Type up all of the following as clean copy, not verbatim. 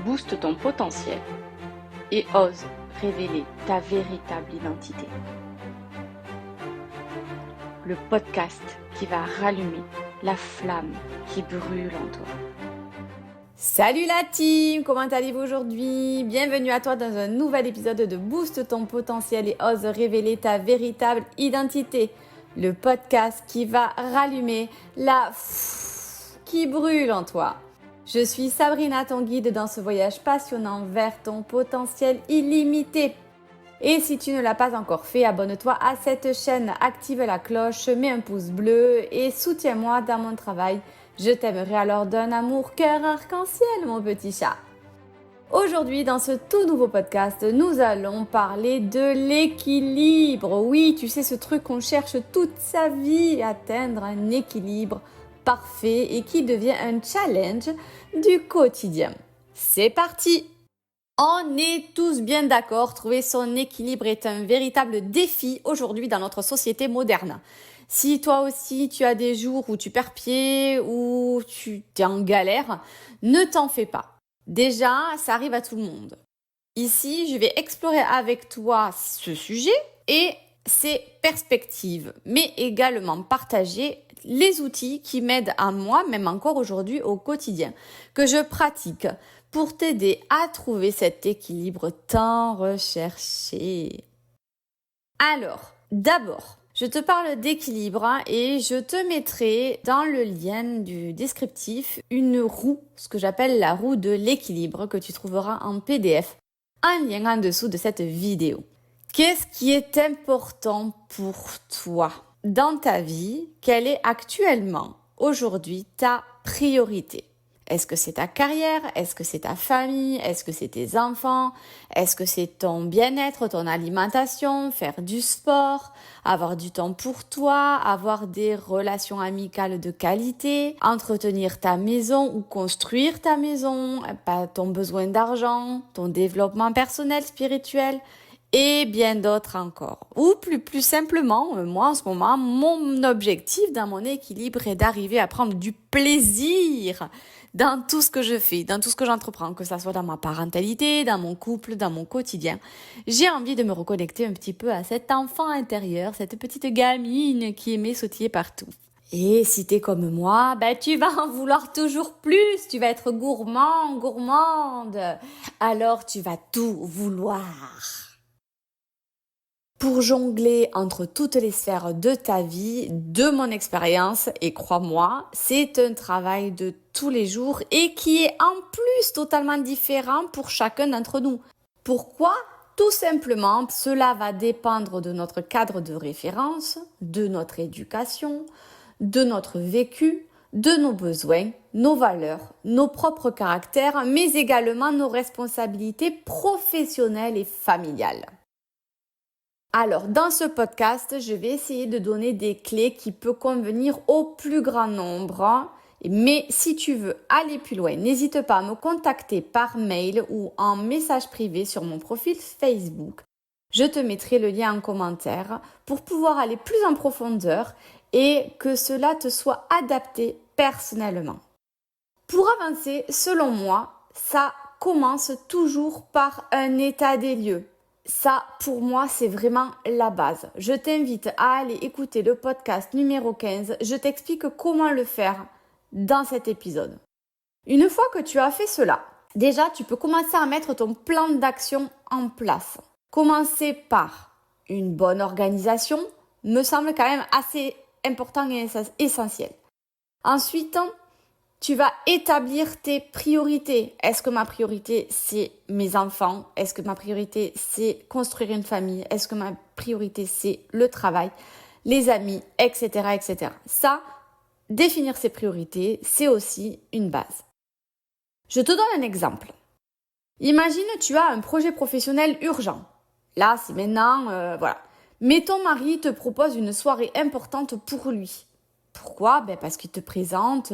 booste ton potentiel et ose révéler ta véritable identité. Le podcast qui va rallumer la flamme qui brûle en toi. Salut la team, comment allez-vous aujourd'hui? Bienvenue à toi dans un nouvel épisode de Booste ton potentiel et ose révéler ta véritable identité. Le podcast qui va rallumer la qui brûle en toi. Je suis Sabrina, ton guide dans ce voyage passionnant vers ton potentiel illimité. Et si tu ne l'as pas encore fait, abonne-toi à cette chaîne, active la cloche, mets un pouce bleu et soutiens-moi dans mon travail. Je t'aimerai alors d'un amour cœur arc-en-ciel, mon petit chat. Aujourd'hui, dans ce tout nouveau podcast, nous allons parler de l'équilibre. Oui, tu sais, ce truc qu'on cherche toute sa vie, atteindre un équilibre parfait et qui devient un challenge du quotidien. C'est parti! On est tous bien d'accord, trouver son équilibre est un véritable défi aujourd'hui dans notre société moderne. Si toi aussi tu as des jours où tu perds pied ou tu es en galère, ne t'en fais pas. Déjà, ça arrive à tout le monde. Ici, je vais explorer avec toi ce sujet et ses perspectives, mais également partager les outils qui m'aident à moi, même encore aujourd'hui au quotidien, que je pratique pour t'aider à trouver cet équilibre tant recherché. Alors, d'abord, je te parle d'équilibre et je te mettrai dans le lien du descriptif une roue, ce que j'appelle la roue de l'équilibre que tu trouveras en PDF, un lien en dessous de cette vidéo. Qu'est-ce qui est important pour toi dans ta vie? Quelle est actuellement, aujourd'hui, ta priorité? Est-ce que c'est ta carrière? Est-ce que c'est ta famille? Est-ce que c'est tes enfants? Est-ce que c'est ton bien-être, ton alimentation, faire du sport, avoir du temps pour toi, avoir des relations amicales de qualité, entretenir ta maison ou construire ta maison, ton besoin d'argent, ton développement personnel, spirituel et bien d'autres encore. Ou plus simplement, moi en ce moment, mon objectif dans mon équilibre est d'arriver à prendre du plaisir dans tout ce que je fais, dans tout ce que j'entreprends, que ça soit dans ma parentalité, dans mon couple, dans mon quotidien. J'ai envie de me reconnecter un petit peu à cet enfant intérieur, cette petite gamine qui aimait sautiller partout. Et si t'es comme moi, tu vas en vouloir toujours plus, tu vas être gourmand, gourmande. Alors tu vas tout vouloir. Pour jongler entre toutes les sphères de ta vie, de mon expérience, et crois-moi, c'est un travail de tous les jours et qui est en plus totalement différent pour chacun d'entre nous. Pourquoi? Tout simplement, cela va dépendre de notre cadre de référence, de notre éducation, de notre vécu, de nos besoins, nos valeurs, nos propres caractères, mais également nos responsabilités professionnelles et familiales. Alors, dans ce podcast, je vais essayer de donner des clés qui peuvent convenir au plus grand nombre. Mais si tu veux aller plus loin, n'hésite pas à me contacter par mail ou en message privé sur mon profil Facebook. Je te mettrai le lien en commentaire pour pouvoir aller plus en profondeur et que cela te soit adapté personnellement. Pour avancer, selon moi, ça commence toujours par un état des lieux. Ça, pour moi, c'est vraiment la base. Je t'invite à aller écouter le podcast numéro 15. Je t'explique comment le faire dans cet épisode. Une fois que tu as fait cela, déjà, tu peux commencer à mettre ton plan d'action en place. Commencer par une bonne organisation me semble quand même assez important et essentiel. Ensuite, tu vas établir tes priorités. Est-ce que ma priorité, c'est mes enfants? Est-ce que ma priorité, c'est construire une famille? Est-ce que ma priorité, c'est le travail, les amis, etc., etc. Ça, définir ses priorités, c'est aussi une base. Je te donne un exemple. Imagine, tu as un projet professionnel urgent. Là, c'est maintenant, voilà. Mais ton mari te propose une soirée importante pour lui. Pourquoi? Parce qu'il te présente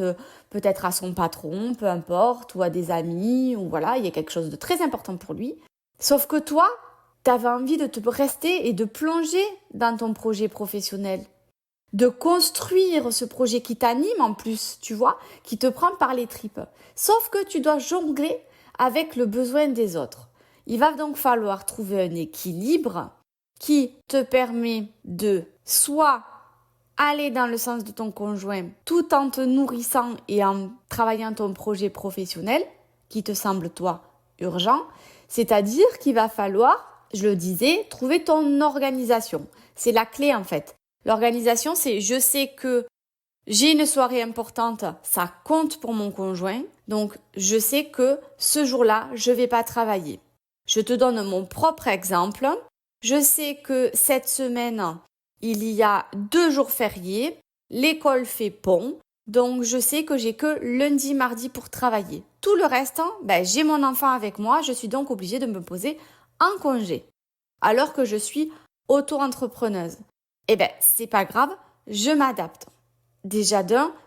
peut-être à son patron, peu importe, ou à des amis, ou voilà, il y a quelque chose de très important pour lui. Sauf que toi, tu avais envie de te rester et de plonger dans ton projet professionnel. De construire ce projet qui t'anime en plus, tu vois, qui te prend par les tripes. Sauf que tu dois jongler avec le besoin des autres. Il va donc falloir trouver un équilibre qui te permet de soit aller dans le sens de ton conjoint tout en te nourrissant et en travaillant ton projet professionnel qui te semble, toi, urgent. C'est-à-dire qu'il va falloir, je le disais, trouver ton organisation. C'est la clé en fait. L'organisation, c'est je sais que j'ai une soirée importante, ça compte pour mon conjoint. Donc, je sais que ce jour-là, je ne vais pas travailler. Je te donne mon propre exemple. Je sais que cette semaine, il y a 2 jours fériés, l'école fait pont, donc je sais que j'ai que lundi, mardi pour travailler. Tout le reste, j'ai mon enfant avec moi, je suis donc obligée de me poser en congé, alors que je suis auto-entrepreneuse. C'est pas grave, je m'adapte. Déjà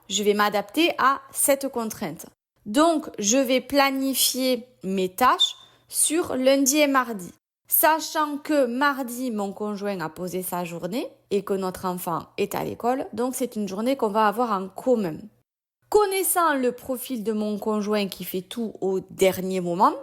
je vais m'adapter à cette contrainte. Donc, je vais planifier mes tâches sur lundi et mardi. Sachant que mardi, mon conjoint a posé sa journée et que notre enfant est à l'école, donc c'est une journée qu'on va avoir en commun. Connaissant le profil de mon conjoint qui fait tout au dernier moment,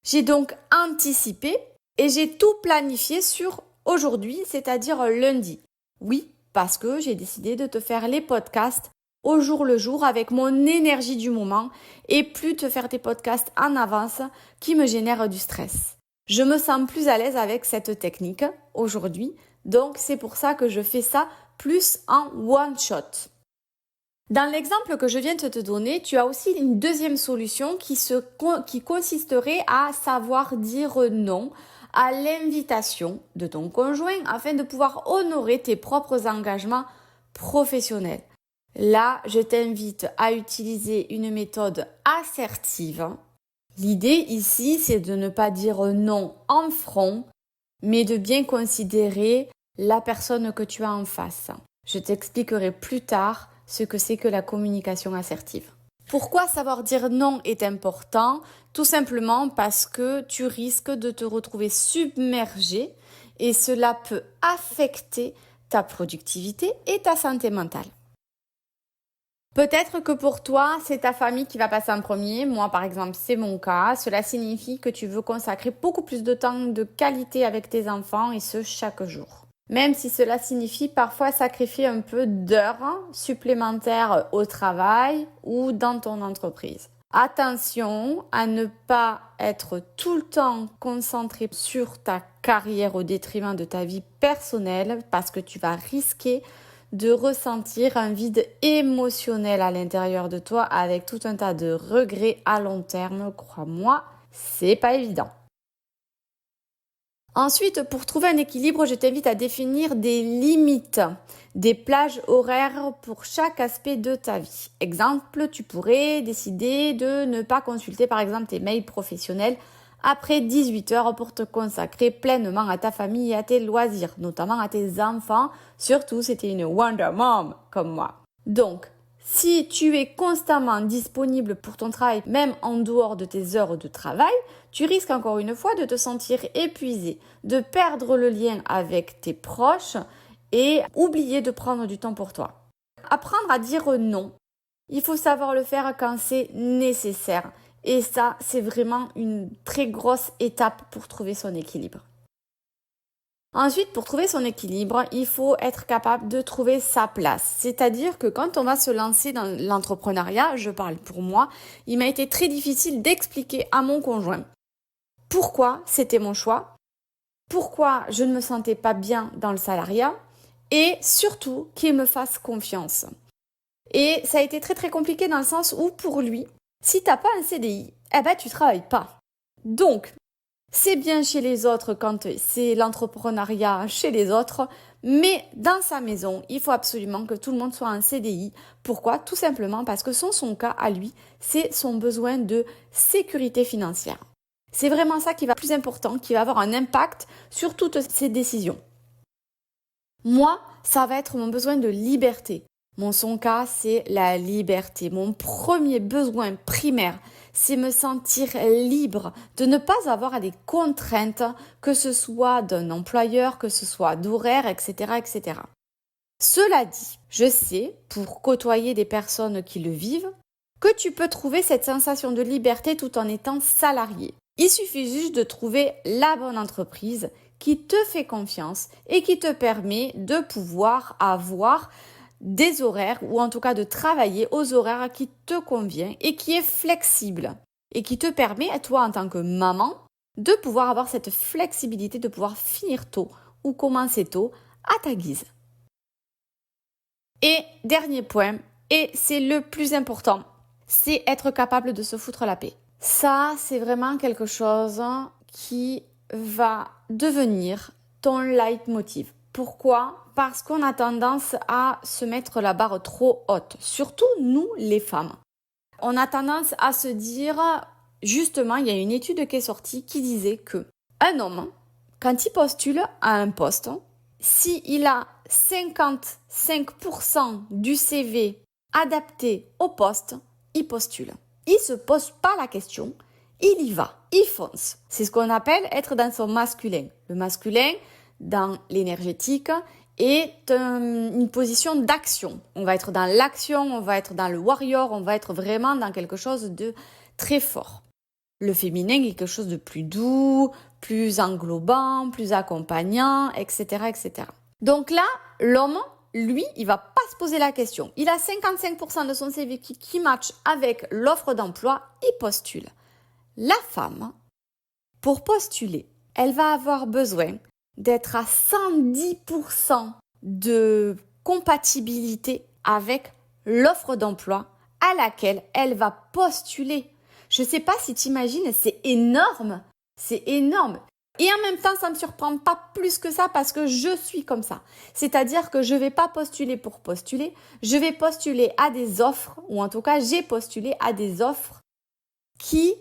j'ai donc anticipé et j'ai tout planifié sur aujourd'hui, c'est-à-dire lundi. Oui, parce que j'ai décidé de te faire les podcasts au jour le jour avec mon énergie du moment et plus te faire des podcasts en avance qui me génèrent du stress. Je me sens plus à l'aise avec cette technique aujourd'hui, donc c'est pour ça que je fais ça plus en one shot. Dans l'exemple que je viens de te donner, tu as aussi une deuxième solution qui consisterait à savoir dire non à l'invitation de ton conjoint afin de pouvoir honorer tes propres engagements professionnels. Là, je t'invite à utiliser une méthode assertive. L'idée ici, c'est de ne pas dire non en front, mais de bien considérer la personne que tu as en face. Je t'expliquerai plus tard ce que c'est que la communication assertive. Pourquoi savoir dire non est important? Tout simplement parce que tu risques de te retrouver submergé et cela peut affecter ta productivité et ta santé mentale. Peut-être que pour toi, c'est ta famille qui va passer en premier. Moi, par exemple, c'est mon cas. Cela signifie que tu veux consacrer beaucoup plus de temps de qualité avec tes enfants et ce, chaque jour. Même si cela signifie parfois sacrifier un peu d'heures supplémentaires au travail ou dans ton entreprise. Attention à ne pas être tout le temps concentré sur ta carrière au détriment de ta vie personnelle parce que tu vas risquer de ressentir un vide émotionnel à l'intérieur de toi avec tout un tas de regrets à long terme. Crois-moi, c'est pas évident. Ensuite, pour trouver un équilibre, je t'invite à définir des limites, des plages horaires pour chaque aspect de ta vie. Exemple, tu pourrais décider de ne pas consulter par exemple tes mails professionnels après 18 heures pour te consacrer pleinement à ta famille et à tes loisirs, notamment à tes enfants, surtout si tu es une Wonder Mom comme moi. Donc, si tu es constamment disponible pour ton travail, même en dehors de tes heures de travail, tu risques encore une fois de te sentir épuisé, de perdre le lien avec tes proches et oublier de prendre du temps pour toi. Apprendre à dire non, il faut savoir le faire quand c'est nécessaire. Et ça, c'est vraiment une très grosse étape pour trouver son équilibre. Ensuite, pour trouver son équilibre, il faut être capable de trouver sa place. C'est-à-dire que quand on va se lancer dans l'entrepreneuriat, je parle pour moi, il m'a été très difficile d'expliquer à mon conjoint pourquoi c'était mon choix, pourquoi je ne me sentais pas bien dans le salariat et surtout qu'il me fasse confiance. Et ça a été très très compliqué dans le sens où pour lui, si tu n'as pas un CDI, tu ne travailles pas. Donc, c'est bien chez les autres quand c'est l'entrepreneuriat chez les autres, mais dans sa maison, il faut absolument que tout le monde soit en CDI. Pourquoi? Tout simplement parce que son cas à lui, c'est son besoin de sécurité financière. C'est vraiment ça qui va être plus important, qui va avoir un impact sur toutes ses décisions. Moi, ça va être mon besoin de liberté. Son cas, c'est la liberté. Mon premier besoin primaire, c'est me sentir libre, de ne pas avoir des contraintes, que ce soit d'un employeur, que ce soit d'horaire, etc., etc. Cela dit, je sais, pour côtoyer des personnes qui le vivent, que tu peux trouver cette sensation de liberté tout en étant salarié. Il suffit juste de trouver la bonne entreprise qui te fait confiance et qui te permet de pouvoir avoir des horaires ou en tout cas de travailler aux horaires qui te conviennent et qui est flexible et qui te permet, toi en tant que maman, de pouvoir avoir cette flexibilité, de pouvoir finir tôt ou commencer tôt à ta guise. Et dernier point, et c'est le plus important, c'est être capable de se foutre la paix. Ça, c'est vraiment quelque chose qui va devenir ton leitmotiv. Pourquoi ? Parce qu'on a tendance à se mettre la barre trop haute, surtout nous les femmes. On a tendance à se dire, justement, il y a une étude qui est sortie qui disait que un homme, quand il postule à un poste, s'il a 55% du CV adapté au poste, il postule. Il ne se pose pas la question, il y va, il fonce. C'est ce qu'on appelle être dans son masculin. Le masculin, dans l'énergétique, est une position d'action. On va être dans l'action, on va être dans le warrior, on va être vraiment dans quelque chose de très fort. Le féminin est quelque chose de plus doux, plus englobant, plus accompagnant, etc., etc. Donc là, l'homme, lui, il va pas se poser la question. Il a 55% de son CV qui match avec l'offre d'emploi, il postule. La femme, pour postuler, elle va avoir besoin d'être à 110% de compatibilité avec l'offre d'emploi à laquelle elle va postuler. Je ne sais pas si tu imagines, c'est énorme. C'est énorme. Et en même temps, ça ne me surprend pas plus que ça parce que je suis comme ça. C'est-à-dire que je ne vais pas postuler pour postuler. Je vais postuler à des offres, ou en tout cas, j'ai postulé à des offres qui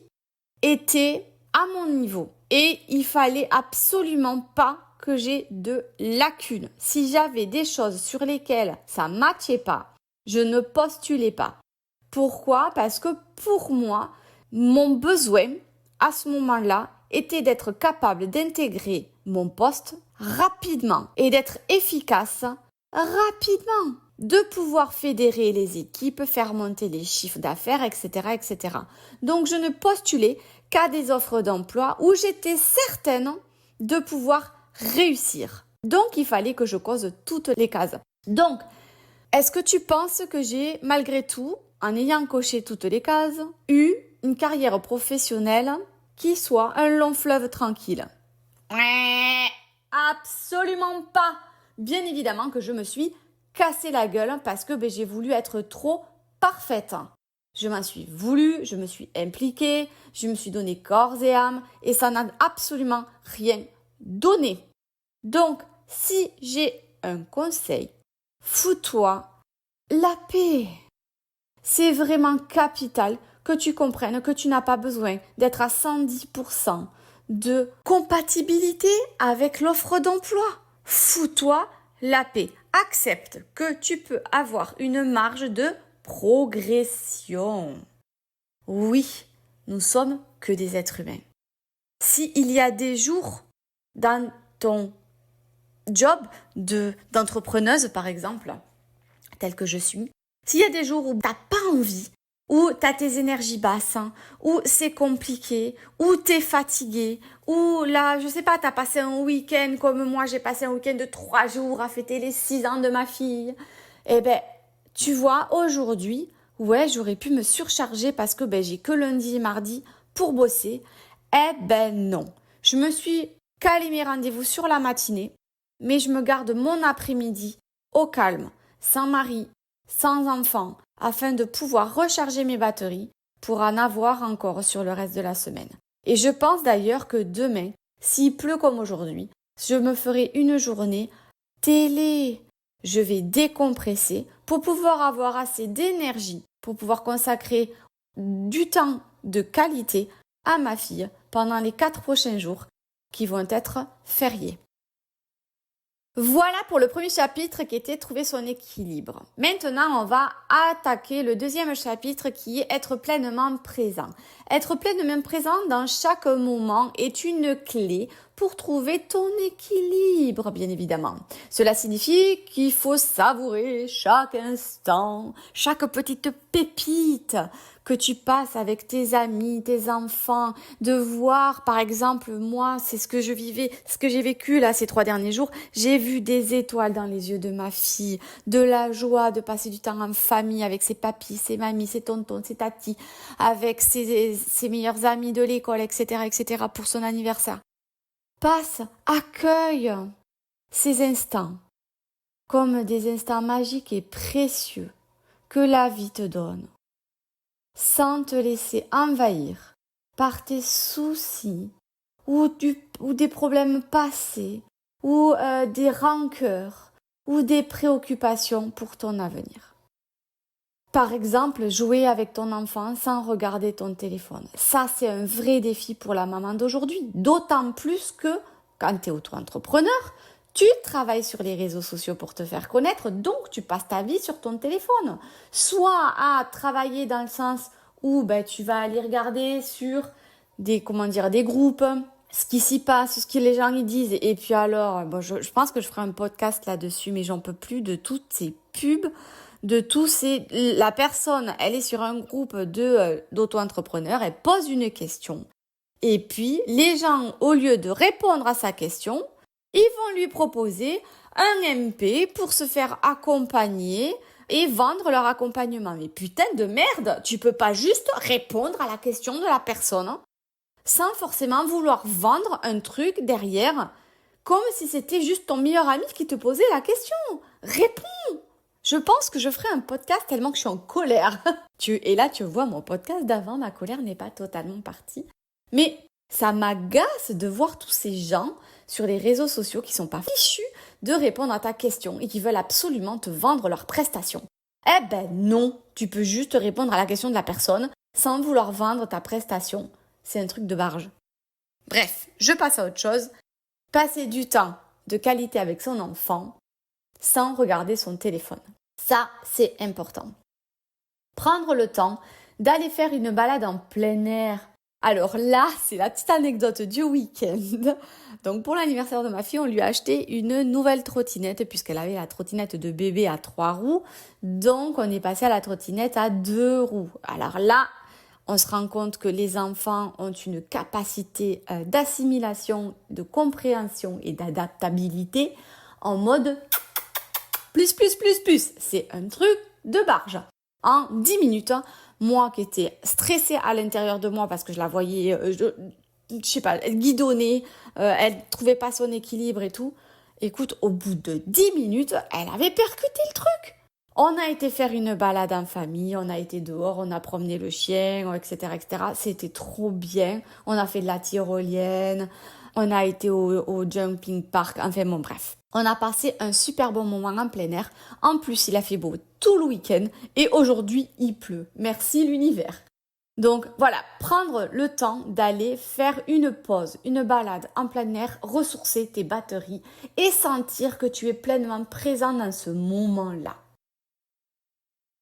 étaient à mon niveau. Et il fallait absolument pas que j'ai de lacunes. Si j'avais des choses sur lesquelles ça ne matchait pas, je ne postulais pas. Pourquoi ? Parce que pour moi, mon besoin à ce moment-là était d'être capable d'intégrer mon poste rapidement et d'être efficace rapidement, de pouvoir fédérer les équipes, faire monter les chiffres d'affaires, etc., etc. Donc, je ne postulais qu'à des offres d'emploi où j'étais certaine de pouvoir réussir. Donc, il fallait que je cause toutes les cases. Donc, est-ce que tu penses que j'ai, malgré tout, en ayant coché toutes les cases, eu une carrière professionnelle qui soit un long fleuve tranquille? Absolument pas. Bien évidemment que je me suis cassé la gueule parce que j'ai voulu être trop parfaite. Je m'en suis voulu, je me suis impliquée, je me suis donné corps et âme et ça n'a absolument rien donné. Donc, si j'ai un conseil, fous-toi la paix. C'est vraiment capital que tu comprennes que tu n'as pas besoin d'être à 110% de compatibilité avec l'offre d'emploi. Fous-toi la paix. Accepte que tu peux avoir une marge de progression. Oui, nous sommes que des êtres humains. S'il y a des jours dans ton job d'entrepreneuse, par exemple, tel que je suis, s'il y a des jours où tu n'as pas envie, où tu as tes énergies basses, où c'est compliqué, où tu es fatigué, où là, je sais pas, tu as passé un week-end comme moi, j'ai passé un week-end de 3 jours à fêter les 6 ans de ma fille. Eh ben, tu vois, aujourd'hui, ouais, j'aurais pu me surcharger parce que j'ai que lundi et mardi pour bosser. Eh ben non, je me suis calé mes rendez-vous sur la matinée, mais je me garde mon après-midi au calme, sans mari, sans enfant, afin de pouvoir recharger mes batteries pour en avoir encore sur le reste de la semaine. Et je pense d'ailleurs que demain, s'il pleut comme aujourd'hui, je me ferai une journée télé. Je vais décompresser pour pouvoir avoir assez d'énergie, pour pouvoir consacrer du temps de qualité à ma fille pendant les 4 prochains jours qui vont être fériés. Voilà pour le premier chapitre qui était trouver son équilibre. Maintenant, on va attaquer le deuxième chapitre qui est être pleinement présent. Être pleinement présent dans chaque moment est une clé pour trouver ton équilibre, bien évidemment. Cela signifie qu'il faut savourer chaque instant, chaque petite pépite que tu passes avec tes amis, tes enfants, de voir, par exemple, moi, c'est ce que je vivais, ce que j'ai vécu là ces 3 derniers jours. J'ai vu des étoiles dans les yeux de ma fille, de la joie de passer du temps en famille avec ses papis, ses mamies, ses tontons, ses tatis, avec ses meilleurs amis de l'école, etc., pour son anniversaire. Accueille ces instants comme des instants magiques et précieux que la vie te donne, sans te laisser envahir par tes soucis ou des problèmes passés ou des rancœurs ou des préoccupations pour ton avenir. Par exemple, jouer avec ton enfant sans regarder ton téléphone. Ça, c'est un vrai défi pour la maman d'aujourd'hui. D'autant plus que, quand tu es auto-entrepreneur, tu travailles sur les réseaux sociaux pour te faire connaître, donc tu passes ta vie sur ton téléphone. Soit à travailler dans le sens où tu vas aller regarder sur des groupes, ce qui s'y passe, ce que les gens y disent. Et puis alors, je pense que je ferai un podcast là-dessus, mais j'en peux plus de toutes ces pubs, la personne, elle est sur un groupe d'auto-entrepreneurs, elle pose une question. Et puis, les gens, au lieu de répondre à sa question, ils vont lui proposer un MP pour se faire accompagner et vendre leur accompagnement. Mais putain de merde, tu peux pas juste répondre à la question de la personne sans forcément vouloir vendre un truc derrière, comme si c'était juste ton meilleur ami qui te posait la question. Réponds! Je pense que je ferai un podcast tellement que je suis en colère. Et là, tu vois, mon podcast d'avant, ma colère n'est pas totalement partie. Mais ça m'agace de voir tous ces gens sur les réseaux sociaux qui sont pas fichus de répondre à ta question et qui veulent absolument te vendre leurs prestations. Eh ben non, tu peux juste répondre à la question de la personne sans vouloir vendre ta prestation. C'est un truc de barge. Bref, je passe à autre chose. Passer du temps de qualité avec son enfant sans regarder son téléphone. Ça, c'est important. Prendre le temps d'aller faire une balade en plein air. Alors là, c'est la petite anecdote du week-end. Donc pour l'anniversaire de ma fille, on lui a acheté une nouvelle trottinette puisqu'elle avait la trottinette de bébé à 3 roues. Donc on est passé à la trottinette à 2 roues. Alors là, on se rend compte que les enfants ont une capacité d'assimilation, de compréhension et d'adaptabilité en mode plus. C'est un truc de barge. En 10 minutes, moi qui étais stressée à l'intérieur de moi parce que je la voyais, elle guidonnait, elle trouvait pas son équilibre et tout. Écoute, au bout de 10 minutes, elle avait percuté le truc. On a été faire une balade en famille, on a été dehors, on a promené le chien, etc. C'était trop bien. On a fait de la tyrolienne, on a été au jumping park, enfin bon bref. On a passé un super bon moment en plein air. En plus, il a fait beau tout le week-end et aujourd'hui, il pleut. Merci l'univers. Donc voilà, prendre le temps d'aller faire une pause, une balade en plein air, ressourcer tes batteries et sentir que tu es pleinement présent dans ce moment-là.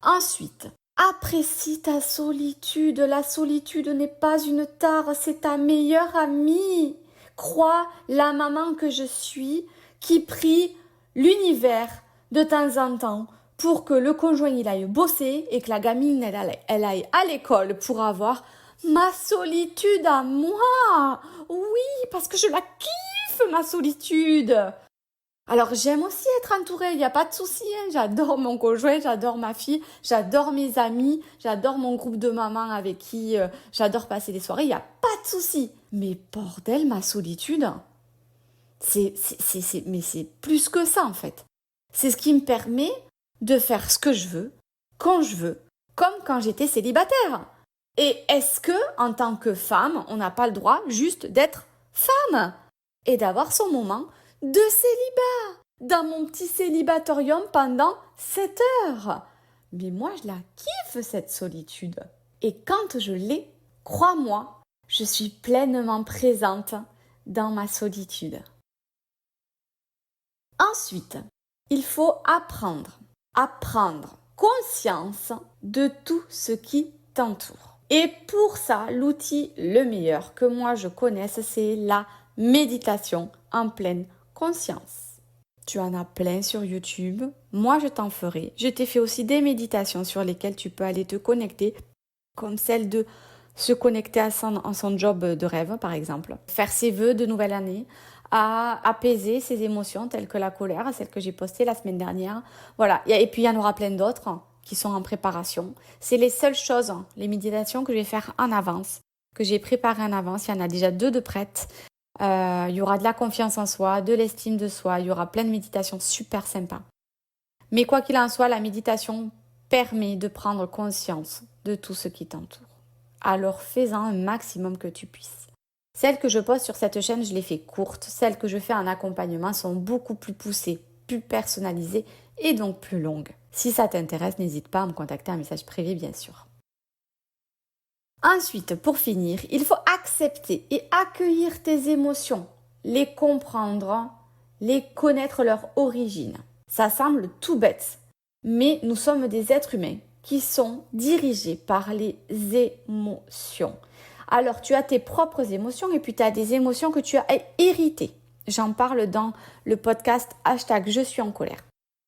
Ensuite, apprécie ta solitude. La solitude n'est pas une tare, c'est ta meilleure amie. Crois la maman que je suis qui prie l'univers de temps en temps pour que le conjoint il aille bosser et que la gamine elle aille à l'école pour avoir ma solitude à moi. Oui, parce que je la kiffe ma solitude. Alors j'aime aussi être entourée, il n'y a pas de souci, hein. J'adore mon conjoint, j'adore ma fille, j'adore mes amis, j'adore mon groupe de mamans avec qui j'adore passer des soirées, il n'y a pas de souci. Mais bordel, ma solitude, mais c'est plus que ça en fait. C'est ce qui me permet de faire ce que je veux, quand je veux, comme quand j'étais célibataire. Et est-ce que, en tant que femme, on n'a pas le droit juste d'être femme et d'avoir son moment de célibat dans mon petit célibatorium pendant 7 heures? Mais moi, je la kiffe cette solitude. Et quand je l'ai, crois-moi, je suis pleinement présente dans ma solitude. Ensuite, il faut prendre conscience de tout ce qui t'entoure. Et pour ça, l'outil le meilleur que moi je connaisse, c'est la méditation en pleine conscience. Tu en as plein sur YouTube. Moi, je t'en ferai. Je t'ai fait aussi des méditations sur lesquelles tu peux aller te connecter, comme celle de se connecter à son job de rêve, par exemple. Faire ses vœux de nouvelle année, à apaiser ses émotions telles que la colère, celle que j'ai postée la semaine dernière. Voilà. Et puis, il y en aura plein d'autres qui sont en préparation. C'est les seules choses, les méditations que je vais faire en avance, que j'ai préparées en avance. Il y en a déjà 2 de prêtes. Il y aura de la confiance en soi, de l'estime de soi. Il y aura plein de méditations super sympas. Mais quoi qu'il en soit, la méditation permet de prendre conscience de tout ce qui t'entoure. Alors fais-en un maximum que tu puisses. Celles que je poste sur cette chaîne, je les fais courtes. Celles que je fais en accompagnement sont beaucoup plus poussées, plus personnalisées et donc plus longues. Si ça t'intéresse, n'hésite pas à me contacter en message privé, bien sûr. Ensuite, pour finir, il faut accepter et accueillir tes émotions, les comprendre, les connaître leur origine. Ça semble tout bête, mais nous sommes des êtres humains qui sont dirigés par les émotions. Alors, tu as tes propres émotions et puis tu as des émotions que tu as héritées. J'en parle dans le podcast #Je suis en colère.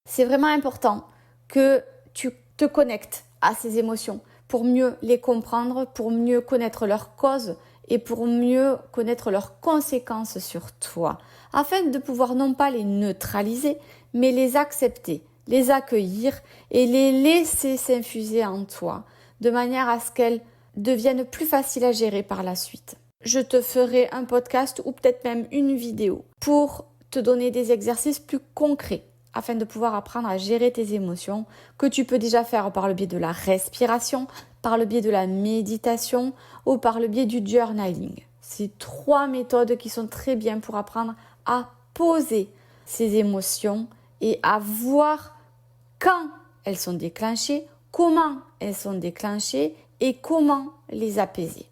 C'est vraiment important que tu te connectes à ces émotions pour mieux les comprendre, pour mieux connaître leurs causes et pour mieux connaître leurs conséquences sur toi, afin de pouvoir non pas les neutraliser, mais les accepter, les accueillir et les laisser s'infuser en toi, de manière à ce qu'elles deviennent plus faciles à gérer par la suite. Je te ferai un podcast ou peut-être même une vidéo pour te donner des exercices plus concrets afin de pouvoir apprendre à gérer tes émotions, que tu peux déjà faire par le biais de la respiration, par le biais de la méditation ou par le biais du journaling. C'est 3 méthodes qui sont très bien pour apprendre à poser ces émotions et à voir quand elles sont déclenchées, comment elles sont déclenchées et comment les apaiser.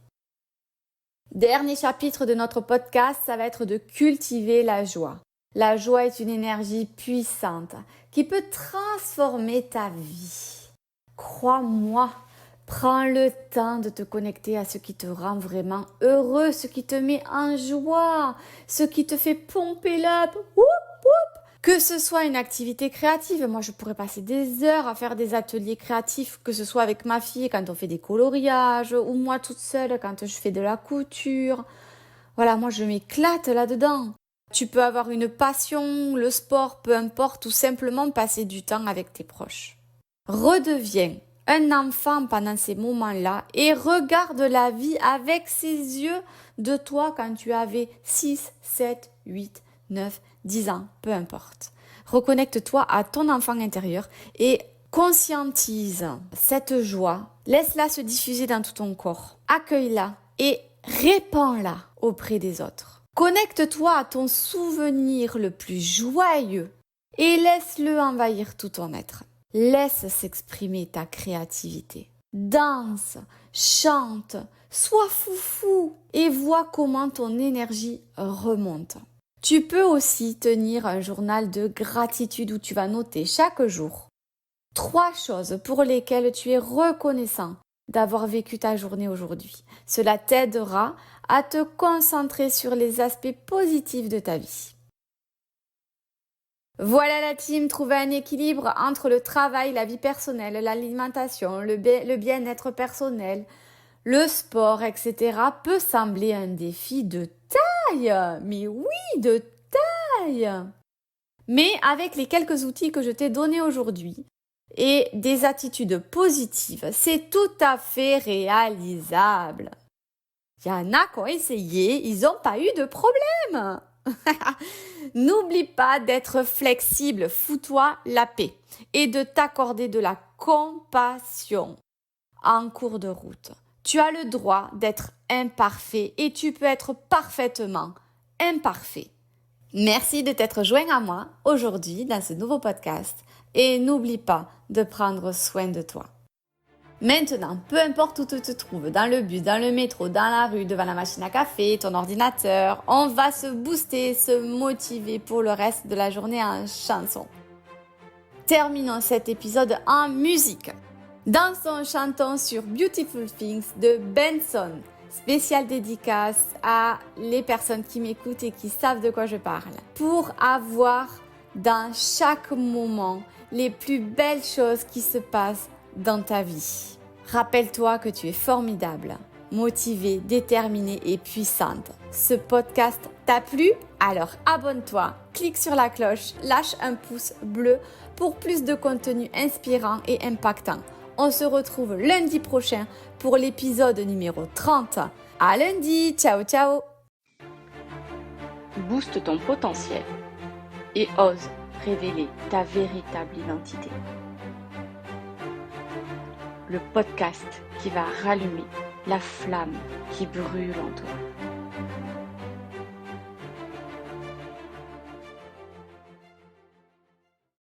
Dernier chapitre de notre podcast, ça va être de cultiver la joie. La joie est une énergie puissante qui peut transformer ta vie. Crois-moi, prends le temps de te connecter à ce qui te rend vraiment heureux, ce qui te met en joie, ce qui te fait pomper l'up. Que ce soit une activité créative, moi je pourrais passer des heures à faire des ateliers créatifs, que ce soit avec ma fille quand on fait des coloriages ou moi toute seule quand je fais de la couture. Voilà, moi je m'éclate là-dedans. Tu peux avoir une passion, le sport, peu importe, ou simplement passer du temps avec tes proches. Redeviens un enfant pendant ces moments-là et regarde la vie avec ces yeux de toi quand tu avais 6, 7, 8, 9, 10 ans, peu importe. Reconnecte-toi à ton enfant intérieur et conscientise cette joie. Laisse-la se diffuser dans tout ton corps. Accueille-la et répands-la auprès des autres. Connecte-toi à ton souvenir le plus joyeux et laisse-le envahir tout ton être. Laisse s'exprimer ta créativité. Danse, chante, sois foufou et vois comment ton énergie remonte. Tu peux aussi tenir un journal de gratitude où tu vas noter chaque jour 3 choses pour lesquelles tu es reconnaissant d'avoir vécu ta journée aujourd'hui. Cela t'aidera à te concentrer sur les aspects positifs de ta vie. Voilà la team, trouver un équilibre entre le travail, la vie personnelle, l'alimentation, le bien-être personnel, le sport, etc. peut sembler un défi de taille. Mais oui, de taille. Mais avec les quelques outils que je t'ai donnés aujourd'hui et des attitudes positives, c'est tout à fait réalisable. Il y en a qui ont essayé, ils n'ont pas eu de problème. N'oublie pas d'être flexible, fous-toi la paix et de t'accorder de la compassion en cours de route. Tu as le droit d'être imparfait et tu peux être parfaitement imparfait. Merci de t'être joint à moi aujourd'hui dans ce nouveau podcast et n'oublie pas de prendre soin de toi. Maintenant, peu importe où tu te trouves, dans le bus, dans le métro, dans la rue, devant la machine à café, ton ordinateur, on va se booster, se motiver pour le reste de la journée en chanson. Terminons cet épisode en musique. Dansons, chantons sur Beautiful Things de Benson. Spéciale dédicace à les personnes qui m'écoutent et qui savent de quoi je parle. Pour avoir dans chaque moment les plus belles choses qui se passent dans ta vie. Rappelle-toi que tu es formidable, motivée, déterminée et puissante. Ce podcast t'a plu? Alors abonne-toi, clique sur la cloche, lâche un pouce bleu pour plus de contenu inspirant et impactant. On se retrouve lundi prochain pour l'épisode numéro 30. À lundi, ciao ciao! Booste ton potentiel et ose révéler ta véritable identité. Le podcast qui va rallumer la flamme qui brûle en toi.